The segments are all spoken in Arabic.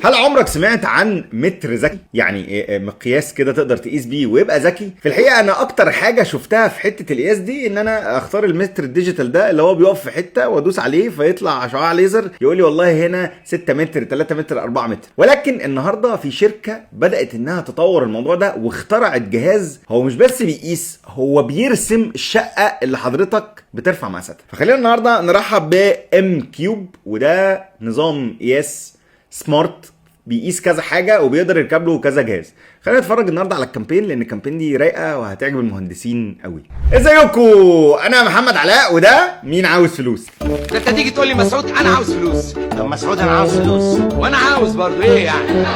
هل عمرك سمعت عن متر ذكي؟ يعني مقياس كده تقدر تقيس بيه ويبقى ذكي؟ في الحقيقه انا اكتر حاجه شفتها في حته القياس دي ان انا اختار المتر الديجيتال ده اللي هو بيقف في حته وادوس عليه فيطلع شعاع ليزر يقول لي والله هنا 6 متر 3 متر 4 متر. ولكن النهارده في شركه بدات انها تطور الموضوع ده واخترعت جهاز هو مش بس بيقيس، هو بيرسم الشقه اللي حضرتك بترفع مقاساتها. فخلينا النهارده نرحب بام كيوب، وده نظام قياس سمارت بيقيس كذا حاجه وبيقدر يركب له كذا جهاز. خلينا نتفرج النهارده على الكامبين لان الكامبين دي رايقه وهتعجب المهندسين قوي. ازيكم؟ انا محمد علاء وده مين عاوز فلوس. انت تيجي تقول لي مسعود انا عاوز فلوس. طب مسعود انا عاوز فلوس وانا عاوز برضه ايه يعني؟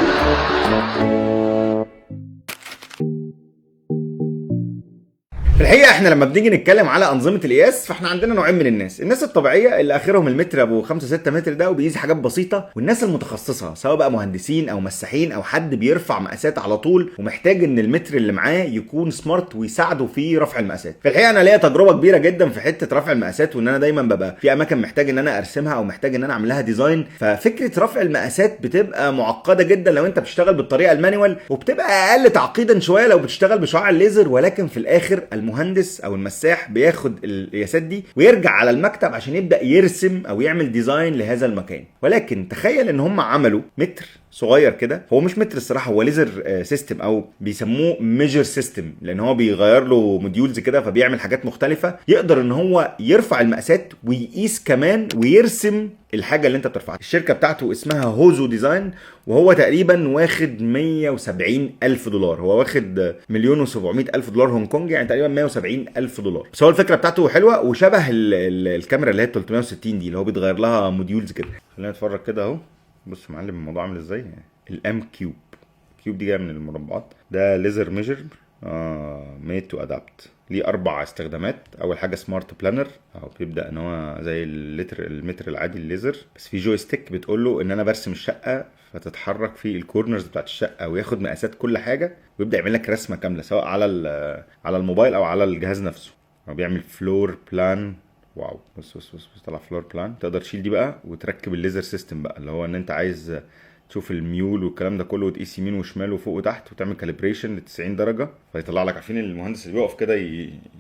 في الحقيقه احنا لما بنيجي نتكلم على انظمه القياس فاحنا عندنا نوعين من الناس الطبيعيه اللي اخرهم المتر ابو 5 6 متر ده وبيقيس حاجات بسيطه، والناس المتخصصه سواء بقى مهندسين او مساحين او حد بيرفع مقاسات على طول ومحتاج ان المتر اللي معاه يكون سمارت ويساعده في رفع المقاسات. في الحقيقه انا ليا تجربه كبيره جدا في حته رفع المقاسات، وان انا دايما ببقى في اماكن محتاج ان انا ارسمها او محتاج ان انا اعمل لها ديزاين، ففكره رفع المقاسات بتبقى معقده جدا لو انت بتشتغل بالطريقه المانيوال، وبتبقى اقل تعقيدا شويه لو بتشتغل بشعاع الليزر. ولكن في الاخر المهندس او المساح بياخد القياسات دي ويرجع على المكتب عشان يبدا يرسم او يعمل ديزاين لهذا المكان. ولكن تخيل ان هم عملوا متر صغير كده، هو مش متر الصراحه، هو ليزر سيستم او بيسموه ميجر سيستم، لان هو بيغير له موديولز كده فبيعمل حاجات مختلفه، يقدر ان هو يرفع المقاسات ويقيس كمان ويرسم الحاجه اللي انت بترفعها. الشركه بتاعته اسمها هوزو ديزاين، وهو تقريبا واخد 170 الف دولار، هو واخد $1,700,000 هونج كونج، يعني تقريبا 170 الف دولار. بس هو الفكره بتاعته حلوه وشبه الكاميرا اللي هي 360 دي اللي هو بيتغير لها موديولز كده. خلينا نتفرج كده اهو. بص يا معلم الموضوع عامل ازاي. الام كيوب دي جايه من المربعات. ده ليزر ميجر ميد تو ادابت، ليه 4 استخدامات. اول حاجه سمارت بلانر، او بيبدا ان هو زي المتر العادي الليزر، بس في جويستيك بتقول له ان انا برسم الشقه فتتحرك في الكورنرز بتاعت الشقه وياخد مقاسات كل حاجه ويبدا يعمل لك رسمه كامله سواء على الموبايل او على الجهاز نفسه. هو بيعمل فلور بلان. واو، بص طلع فلور بلان. تقدر تشيل دي بقى وتركب الليزر سيستم بقى، اللي هو ان انت عايز تشوف الميول والكلام ده كله وتقيس يمين وشمال وفوق وتحت وتعمل كاليبريشن ل 90 درجه فيطلع لك. عارفين المهندس اللي بيقف كده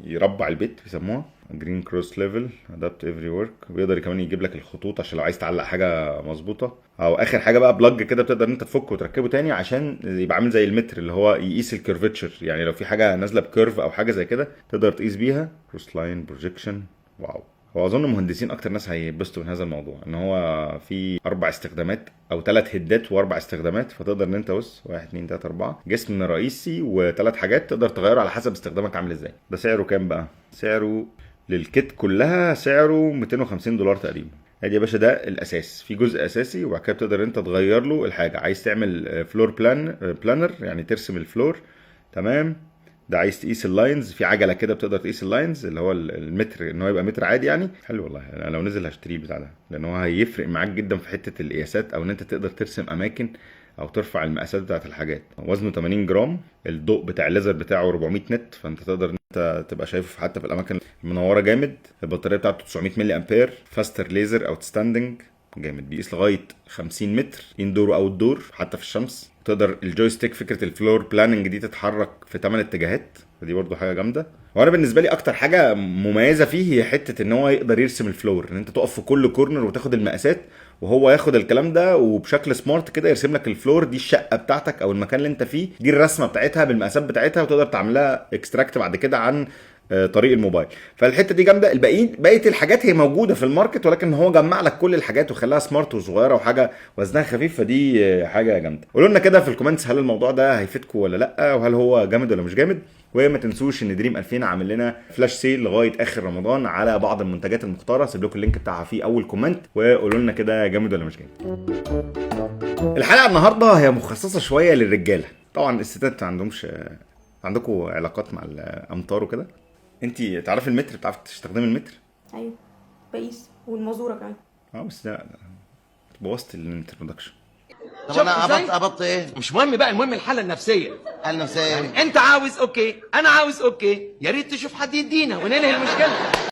يربع البيت بيسموها جرين كروس ليفل ادابت افري ورك. بيقدر كمان يجيب لك الخطوط عشان لو عايز تعلق حاجه مظبوطه. او اخر حاجه بقى بلاج كده بتقدر انت تفكه وتركبه تاني عشان يبقى عامل زي المتر اللي هو يقيس الكيرفتشر، يعني لو في حاجه نازله بكيرف او حاجه زي كده تقدر تقيس بيها. كروس لاين بروجيكشن. واو، هو اظن مهندسين اكتر ناس هيبسطوا من هذا الموضوع، ان هو في 4 استخدامات او 3 هدات و4 استخدامات، فتقدر ان انت بص 1 2 3 4 جسم رئيسي و3 حاجات تقدر تغيره على حسب استخدامك عامل ازاي. ده سعره كام بقى؟ سعره للكيت كلها سعره $250 تقريبا. ادي يا باشا ده الاساس، في جزء اساسي وبعد كده تقدر انت تغير له الحاجه. عايز تعمل فلور بلانر يعني ترسم الفلور، تمام. ده عايز تقيس اللاينز، في عجله كده بتقدر تقيس اللاينز اللي هو المتر، ان هو يبقى متر عادي يعني. حلو والله، انا لو نزل هشتريه بتاع ده لان هو هيفرق معاك جدا في حته القياسات او ان انت تقدر ترسم اماكن او ترفع المقاسات بتاعت الحاجات. وزنه 80 جرام، الضوء بتاع الليزر بتاعه 400 نت، فانت تقدر ان انت تبقى شايفه حتى في الاماكن المنوره جامد. البطاريه بتاعته 900 ملي امبير، فاستر ليزر اوت ستاندنج جامد، بيقيس لغايه 50 متر اندور او دور حتى في الشمس. تقدر الجويستيك فكره الفلور بلاننج دي تتحرك في 8 اتجاهات، فدي برضو حاجه جامده. وانا بالنسبه لي اكتر حاجه مميزه فيه هي حته ان هو يقدر يرسم الفلور، ان انت تقف في كل كورنر وتاخد المقاسات وهو ياخد الكلام ده وبشكل سمارت كده يرسم لك الفلور دي الشقه بتاعتك او المكان اللي انت فيه، دي الرسمه بتاعتها بالمقاسات بتاعتها وتقدر تعملها اكستراكت بعد كده عن طريق الموبايل. فالحته دي جامده. بقيه الحاجات هي موجوده في الماركت، ولكن هو جمع لك كل الحاجات وخلاها سمارت وصغيره وحاجه وزنها خفيف، فدي حاجه جامده. قولوا لنا كده في الكومنتس هل الموضوع ده هيفيدكم ولا لا، وهل هو جامد ولا مش جامد. وما تنسوش ان دريم 2000 عامل لنا فلاش سيل لغايه اخر رمضان على بعض المنتجات المختاره، سيب لكم اللينك بتاعها في اول كومنت، وقولوا لنا كده جامد ولا مش جامد. الحلقه النهارده هي مخصصه شويه للرجاله. طبعا الستات ما عندهمش، عندكم علاقات مع الامطار وكده. انتي تعرفي المتر؟ بتعرفي تستخدمي المتر؟ ايوه بقيس، والمازوره كمان. بس ده بوظت الانترودكشن. طب انا ابط ايه؟ مش مهم بقى، المهم الحاله النفسيه. الحاله النفسيه انت عاوز اوكي، انا عاوز اوكي، يا ريت تشوف حد يدينا وننهي المشكله.